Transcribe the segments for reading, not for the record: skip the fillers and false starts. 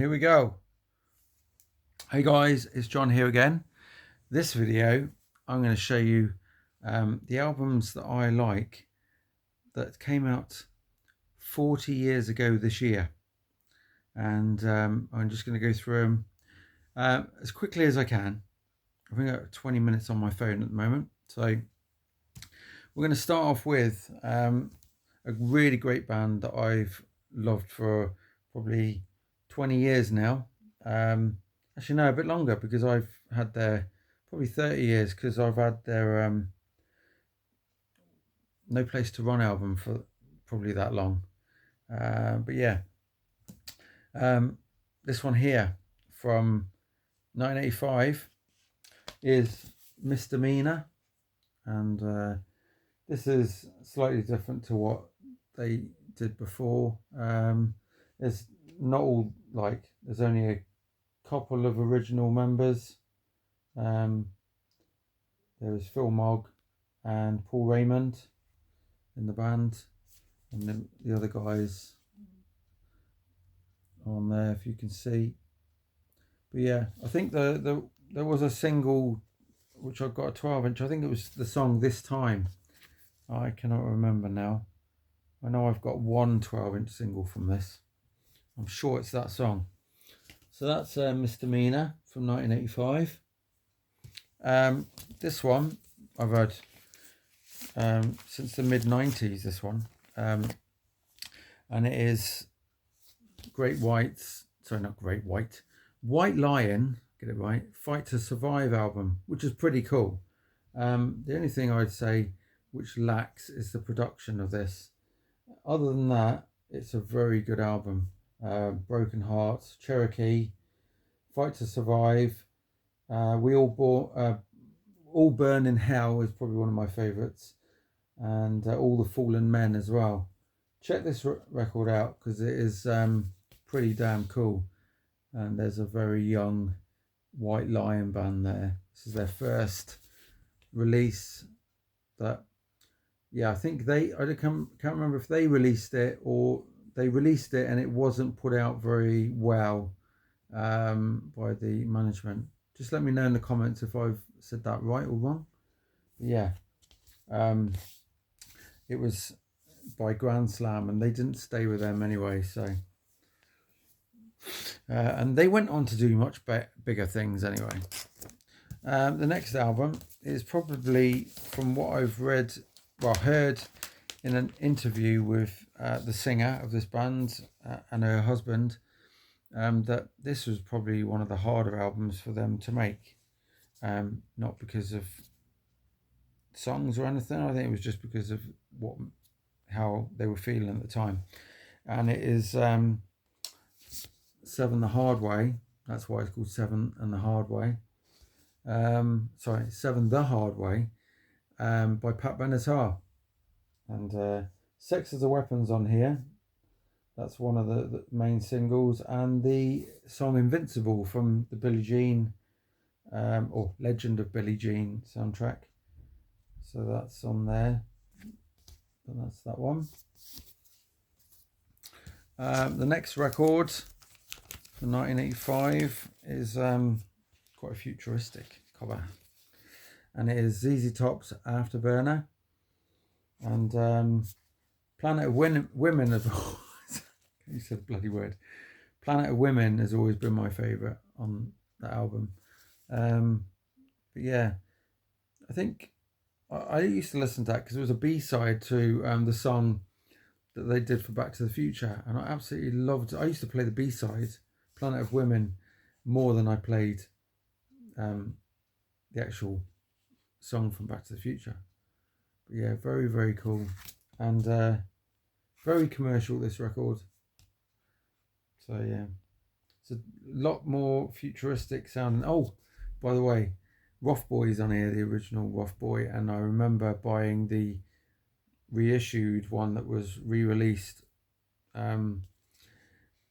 here we go. Hey guys, it's John here again. This video, I'm going to show you the albums that I like that came out 40 years ago this year. And I'm just going to go through them as quickly as I can. I've only got 20 minutes on my phone at the moment. So we're going to start off with a really great band that I've loved for probably 20 years now. Actually, no, a bit longer, because I've had their probably 30 years, because I've had their No Place to Run album for probably that long. But yeah, this one here from 1985 is Misdemeanor, and this is slightly different to what they did before. There's not all, like, there's only a couple of original members. There is Phil Mogg and Paul Raymond in the band, and then the other guys on there, if you can see. But yeah, I think there was a single which I got a 12-inch. I think it was the song This Time. I cannot remember now. I know I've got one 12-inch single from this. I'm sure it's that song. So that's Misdemeanor from 1985. This one I've had since the mid-90s, this one. And it is White Lion, get it right, Fight to Survive album, which is pretty cool. The only thing I'd say which lacks is the production of this. Other than that, it's a very good album. Broken Hearts, Cherokee, Fight to Survive, All Burn in Hell is probably one of my favourites, and All the Fallen Men as well. Check this record out, because it is pretty damn cool. And there's a very young White Lion band there. This is their first release. That, yeah, I think I can't remember if they released it or they released it and it wasn't put out very well by the management. Just let me know in the comments if I've said that right or wrong. But yeah, it was by Grand Slam, and they didn't stay with them anyway. So, and they went on to do much bigger things anyway. The next album is probably, from what I've heard in an interview with the singer of this band and her husband, that this was probably one of the harder albums for them to make. Not because of songs or anything. I think it was just because of how they were feeling at the time. And it is Seven the Hard Way. That's why it's called Seven and the Hard Way. Seven the Hard Way, by Pat Benatar. And Sex as a Weapon's on here. That's one of the main singles. And the song Invincible from the Billie Jean, or Legend of Billie Jean soundtrack. So that's on there. And that's that one. The next record from 1985 is quite a futuristic cover, and it is ZZ Top's Afterburner. And Planet of Women has you said a bloody word. Planet of Women has always been my favourite on that album. But yeah, I think I used to listen to that because it was a B-side to the song that they did for Back to the Future, and I absolutely loved it. I used to play the B-side, Planet of Women, more than I played the actual song from Back to the Future. But yeah, very, very cool, and very commercial, this record. So yeah, it's a lot more futuristic sounding. Oh, by the way, Rough Boy's on here, the original Rough Boy, and I remember buying the reissued one that was re-released about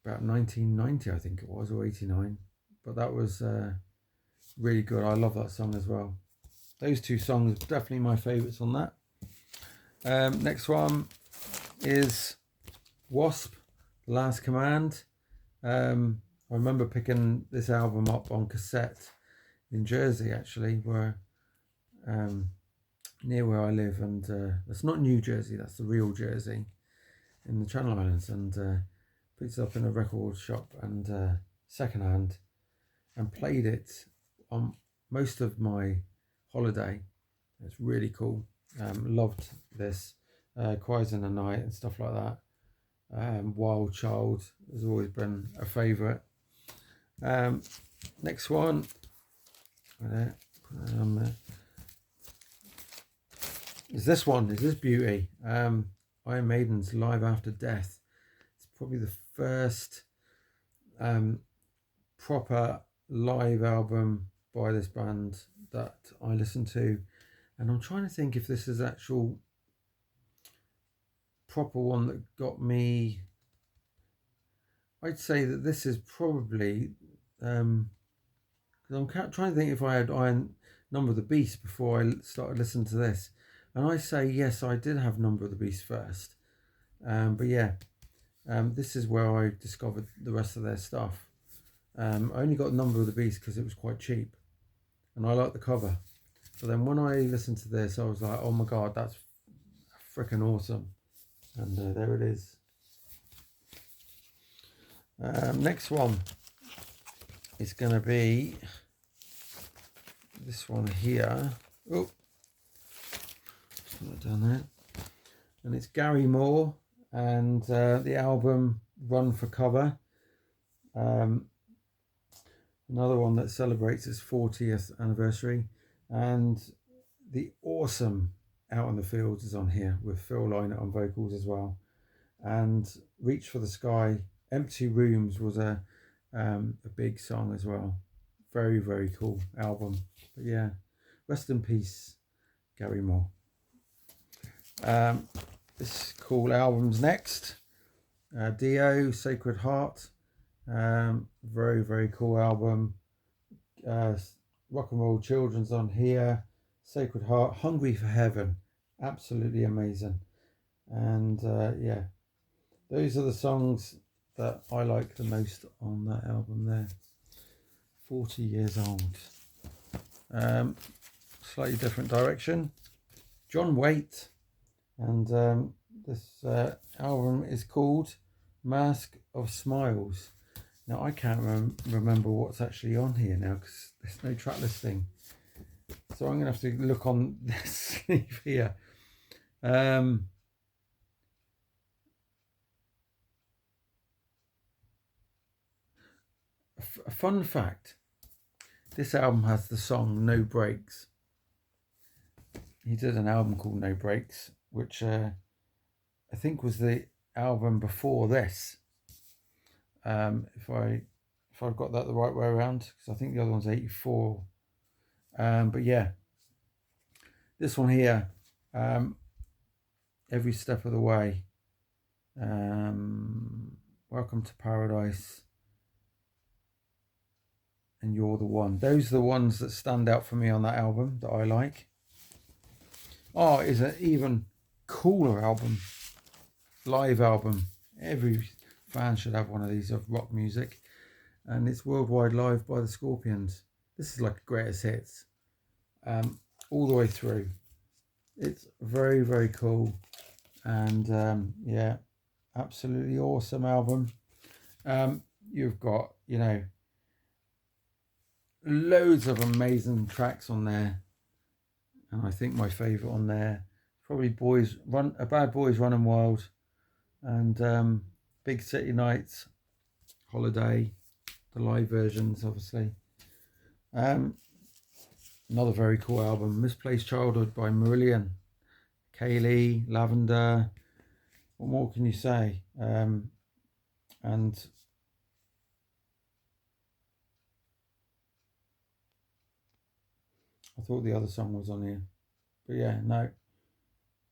1990, I think it was, or 89. But that was really good. I love that song as well. Those two songs are definitely my favourites on that. Next one is Wasp, Last Command. I remember picking this album up on cassette in Jersey, actually, where near where I live, and that's not New Jersey, that's the real Jersey in the Channel Islands, and picked it up in a record shop and secondhand, and played it on most of my holiday. It's really cool. Loved this. Cries in the Night and stuff like that. Wild Child has always been a favourite. Next one. Put that on there. Is this one? Is this beauty? Iron Maiden's Live After Death. It's probably the first proper live album by this band that I listened to, and I'm trying to think if this is actual proper one that got me. I'd say that this is probably because I'm trying to think if I had Number of the Beast before I started listening to this, and I say yes, I did have Number of the Beast first, but yeah, this is where I discovered the rest of their stuff. I only got Number of the Beast because it was quite cheap, and I liked the cover. But then when I listened to this, I was like, oh my god, that's freaking awesome. And there it is. Next one is going to be this one here. Oh, put that down there. And it's Gary Moore and the album Run for Cover. Another one that celebrates its 40th anniversary. And the awesome Out in the Fields is on here with Phil Lynott on vocals as well. And Reach for the Sky, Empty Rooms was a big song as well. Very, very cool album. But yeah, rest in peace, Gary Moore. This cool album's next. Dio, Sacred Heart. Very, very cool album. Rock and Roll Children's on here. Sacred Heart, Hungry for Heaven, absolutely amazing. And yeah, those are the songs that I like the most on that album there. 40 years old. Slightly different direction. John Waite, and this album is called Mask of Smiles. Now I can't remember what's actually on here now because there's no track listing. So I'm going to have to look on this sleeve here. A fun fact, this album has the song No Breaks. He did an album called No Breaks, which I think was the album before this. If I've got that the right way around, because I think the other one's 84. But yeah, this one here, Every Step of the Way, Welcome to Paradise, and You're the One. Those are the ones that stand out for me on that album that I like. Oh, it's an even cooler album, live album. Every fan should have one of these of rock music, and it's Worldwide Live by the Scorpions. This is like a greatest hits, all the way through. It's very, very cool, and yeah, absolutely awesome album. You've got, you know, loads of amazing tracks on there, and I think my favourite on there probably Bad Boys Running Wild, and Big City Nights, Holiday, the live versions obviously. Another very cool album, Misplaced Childhood by Marillion, Kaylee, Lavender. What more can you say? And I thought the other song was on here, but yeah, no.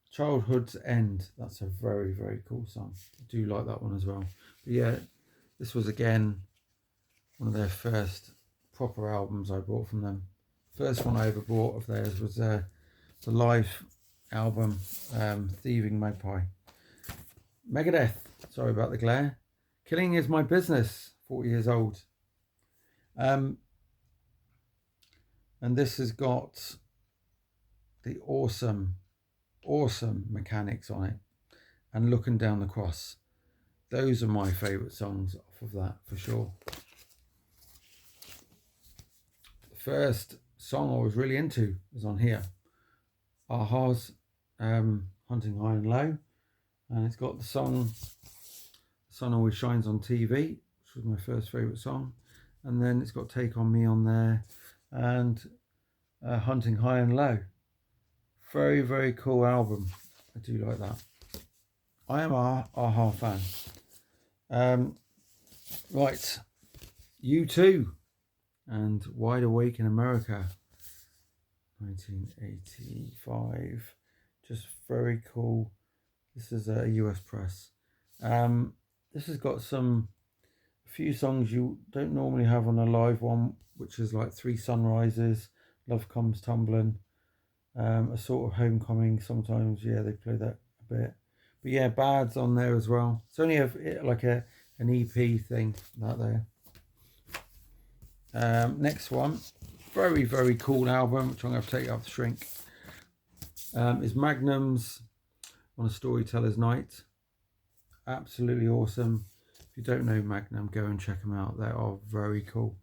Childhood's End, that's a very, very cool song. I do like that one as well. But yeah, this was again one of their first proper albums I bought from them. First one I ever bought of theirs was the live album, Thieving Magpie. Megadeth, sorry about the glare. Killing Is My Business, 40 years old. And this has got the awesome mechanics on it, and Looking Down the Cross. Those are my favourite songs off of that for sure. The first song I was really into was on here, a-ha's Hunting High and Low, and it's got the song Sun Always Shines on TV, which was my first favourite song, and then it's got Take On Me on there, and Hunting High and Low. Very, very cool album. I do like that. I am a a-ha fan. Right, U2 and Wide Awake in America, 1985. Just very cool. This is a US press. This has got a few songs you don't normally have on a live one, which is like Three Sunrises, Love Comes Tumbling, A Sort of Homecoming. Sometimes, yeah, they play that a bit. But yeah, Bad's on there as well. It's only like an EP thing, that there. Next one, very, very cool album, which I'm going to take out the shrink, is Magnum's On a Storyteller's Night. Absolutely awesome. If you don't know Magnum, go and check them out. They are very cool.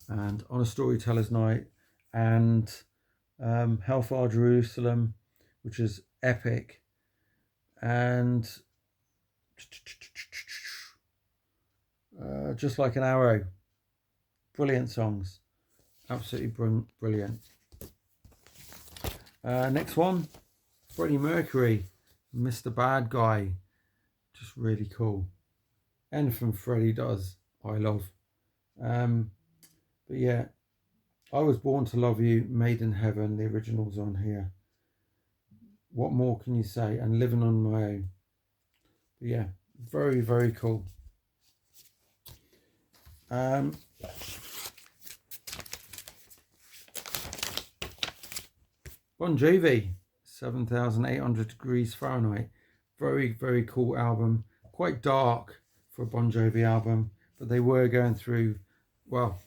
And On a Storyteller's Night, and Hellfire Jerusalem, which is epic, and Just Like an Arrow. Brilliant songs. Absolutely brilliant. Next one, Freddie Mercury, Mr. Bad Guy. Just really cool. Anything Freddie does, I love. But yeah, I Was Born to Love You, Made in Heaven, the original's on here. What more can you say? And Living on My Own. But yeah, very, very cool. Bon Jovi, 7,800 Degrees Fahrenheit. Very, very cool album. Quite dark for a Bon Jovi album, but they were going through, well,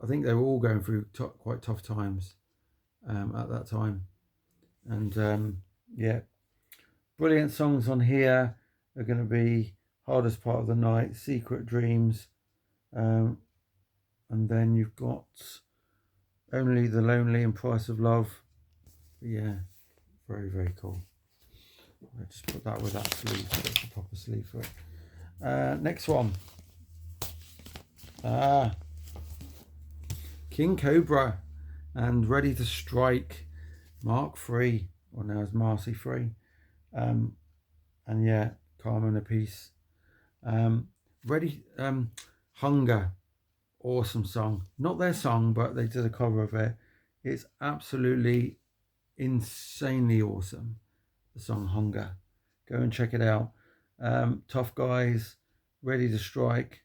I think they were all going through quite tough times at that time. And yeah, brilliant songs on here are going to be Hardest Part of the Night, Secret Dreams, and then you've got Only the Lonely and Price of Love. But yeah, very, very cool. I'll just put that with that sleeve, so it's a proper sleeve for it. Next one. King Cobra and Ready to Strike, Mark III, or now as Marcy III. And yeah, Calm and a Peace. Hunger, awesome song. Not their song, but they did a cover of it. It's absolutely insanely awesome, the song Hunger. Go and check it out. Tough Guys, Ready to Strike,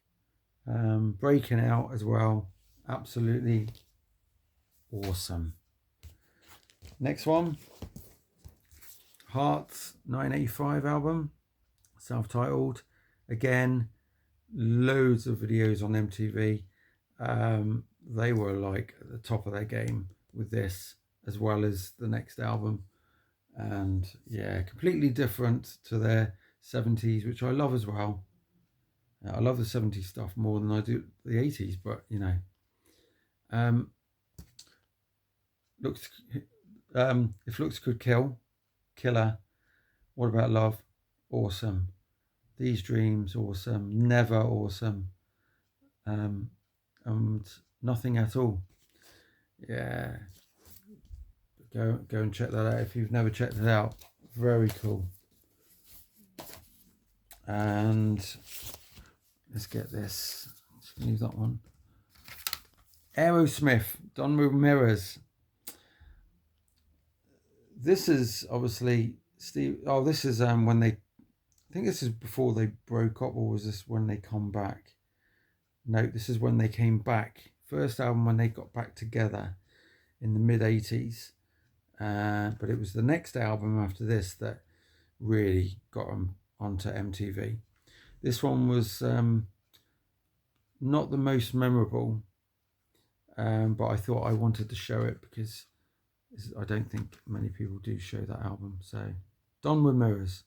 Breaking Out as well. Absolutely awesome. Next one, Hearts 985 album, self-titled. Again, loads of videos on MTV. They were like at the top of their game with this, as well as the next album. And yeah, completely different to their 70s, which I love as well. I love the 70s stuff more than I do the 80s, but you know. If Looks Could Kill, Killer. What About Love? Awesome. These Dreams, awesome. Never, awesome. And Nothing at All. Yeah. Go and check that out if you've never checked it out. Very cool. And let's get this. Just leave that one. Aerosmith, Don't Move Mirrors. This is obviously Steve. Oh, this is when they. I think this is before they broke up, or was this when they come back? No, this is when they came back. First album when they got back together in the mid-80s. But it was the next album after this that really got them onto MTV. This one was not the most memorable, but I thought I wanted to show it because I don't think many people do show that album. So, Don with Mirrors.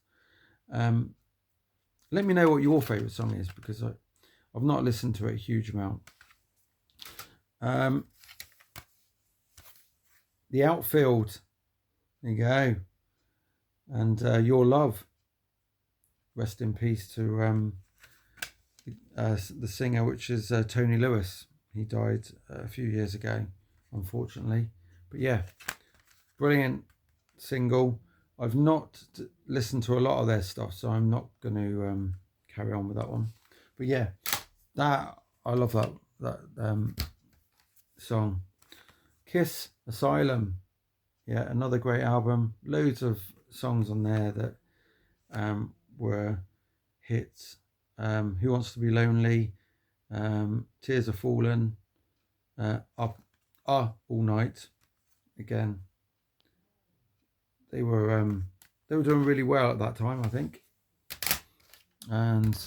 Let me know what your favourite song is, because I've not listened to it a huge amount. The Outfield. There you go. And Your Love. Rest in peace to the singer, which is Tony Lewis. He died a few years ago, unfortunately. But yeah, brilliant single. I've not listened to a lot of their stuff, so I'm not going to carry on with that one. But yeah, I love that song. Kiss, Asylum. Yeah, another great album. Loads of songs on there that were hits. Who Wants to Be Lonely, Tears Have Fallen, Up All Night. Again, they were doing really well at that time, I think. And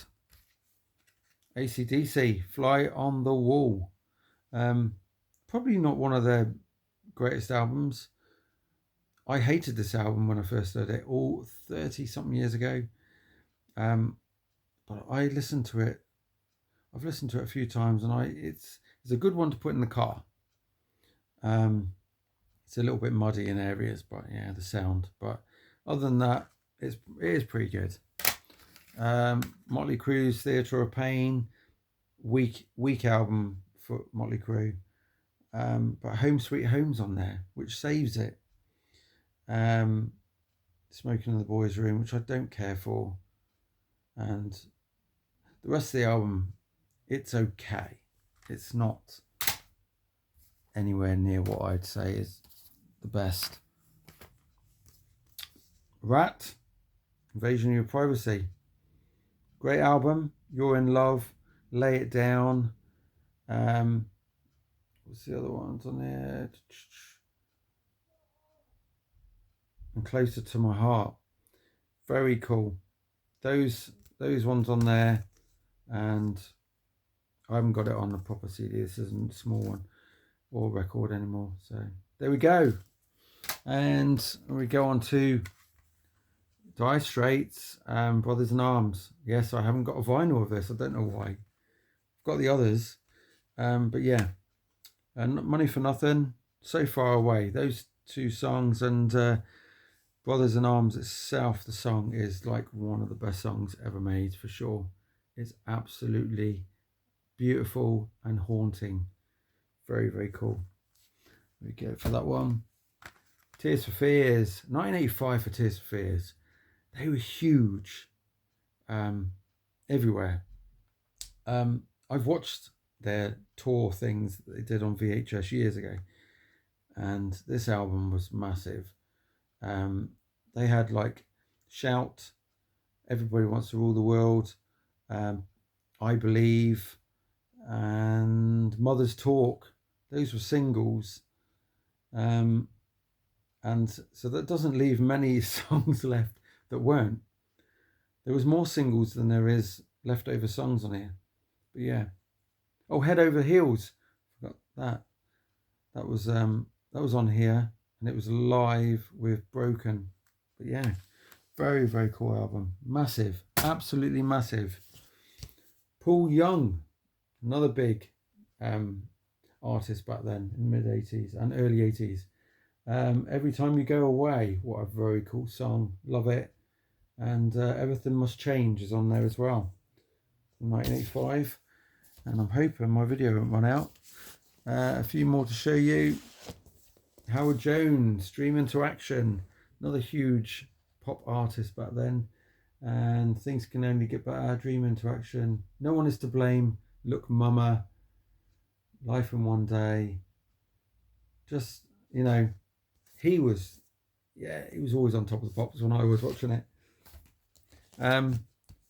AC/DC, Fly on the Wall. Probably not one of their greatest albums. I hated this album when I first heard it, all 30 something years ago. But I listened to it. I've listened to it a few times, and it's a good one to put in the car. It's a little bit muddy in areas, but yeah, the sound. But other than that, it is pretty good. Motley Crue's Theatre of Pain, weak album for Motley Crue. But Home Sweet Home's on there, which saves it. Smoking in the Boys' Room, which I don't care for. And the rest of the album, it's okay. It's not anywhere near what I'd say is the best. Rat, Invasion of Your Privacy. Great album. You're in Love, Lay It Down. What's the other ones on there? And Closer to My Heart. Very cool. Those ones on there, and I haven't got it on the proper CD. This isn't a small one or record anymore. So there we go. And we go on to Dire Straits, Brothers in Arms. Yes, I haven't got a vinyl of this. I don't know why. I've got the others. But yeah. And Money for Nothing, So Far Away. Those two songs, and Brothers in Arms itself, the song is like one of the best songs ever made, for sure. It's absolutely beautiful and haunting. Very, very cool. There we go for that one. Tears for Fears, 1985 for Tears for Fears. They were huge, everywhere. I've watched their tour things that they did on VHS years ago, and this album was massive. They had like Shout, Everybody Wants to Rule the World, I Believe, and Mother's Talk. Those were singles. And so that doesn't leave many songs left that weren't. There was more singles than there is leftover songs on here. But yeah. Oh, Head Over Heels. Forgot that. That was on here, and it was live with Broken. But yeah, very, very cool album. Massive, absolutely massive. Paul Young, another big artist back then in the mid-80s and early 80s. Every Time You Go Away, what a very cool song. Love it. And Everything Must Change is on there as well, from 1985. And I'm hoping my video won't run out. A few more to show you. Howard Jones, Dream Into Action, another huge pop artist back then. And Things Can Only Get Better, Dream Into Action, No One Is to Blame, Look Mama, Life in One Day. Just, you know, he was always on top of the pops when I was watching it.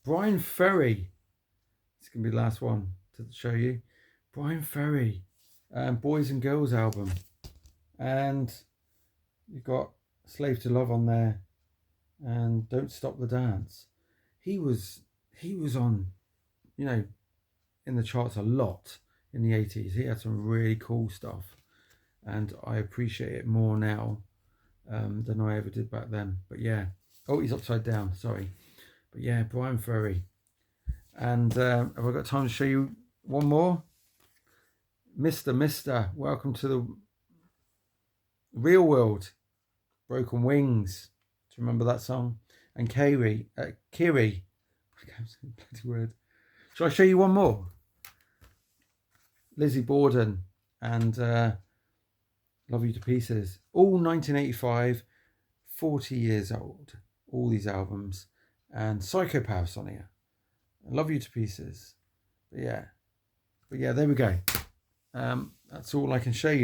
Brian Ferry, it's going to be the last one to show you. Brian Ferry, Boys and Girls album. And you've got Slave to Love on there, and Don't Stop the Dance. He was on, you know, in the charts a lot in the 80s. He had some really cool stuff, and I appreciate it more now than I ever did back then. But yeah, oh, he's upside down, sorry. But yeah, Brian Ferry. And have I got time to show you one more? Mister, welcome to the real world. Broken Wings. Do you remember that song? And Kiri. I can't say the bloody word. Shall I show you one more? Lizzie Borden and Love You to Pieces. All 1985, 40 years old. All these albums. And Psychopaths on here. Love You to Pieces. But yeah, there we go. That's all I can show you.